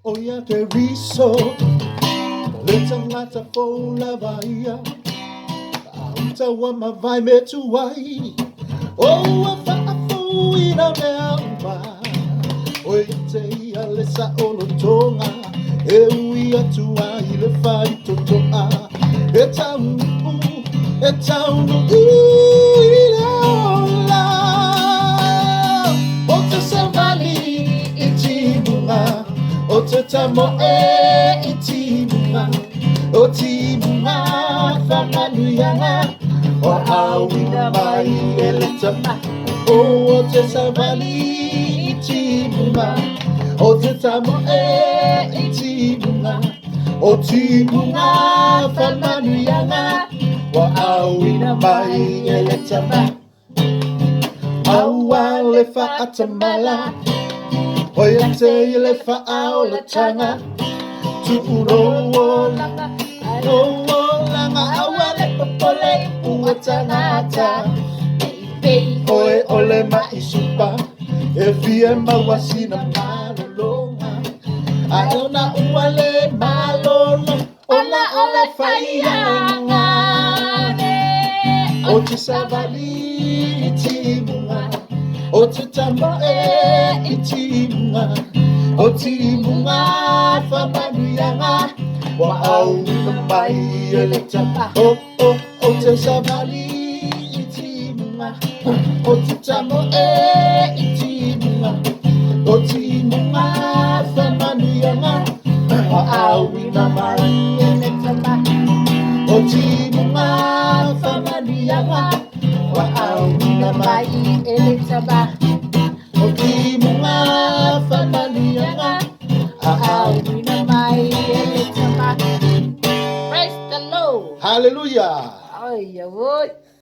Oya Keriso, Letangata FOU la bahia, Autawa mavai metuai, Oa FOU ina meamba, Oya te alesa olotonga, Ewi atua ile fai totoa, Etaunu ila ola, Ota savali itimuna, Otetamo itimuna, Otimuna famanuyana, Wahawina mai eletama, Otesavali itimuna, Otetamo itimuna, Otimuna famanuyana, Wahawina mai eletama, Awale fa atamala, Oya te ile fa aola tanga, Tuuro langa, awale popole uatanata, Oe ole maisupa, Efie mawasina malolonga, Aona uale malolo, Ola faianga, Otisavali itimunga, Otitamo itimunga, Otimunga famanuyanga, Wa'auna mai eletama, Otisavali itimunga, Otitamo itimunga, Otimunga famanuyanga, Wa'auna mai eletama, Otimunga famanuyanga, Wa'auna mai eletama, Otimunga famanuyanga, Wa'auna mai eletama. Praise the Lord. Hallelujah. Ay, ya voy.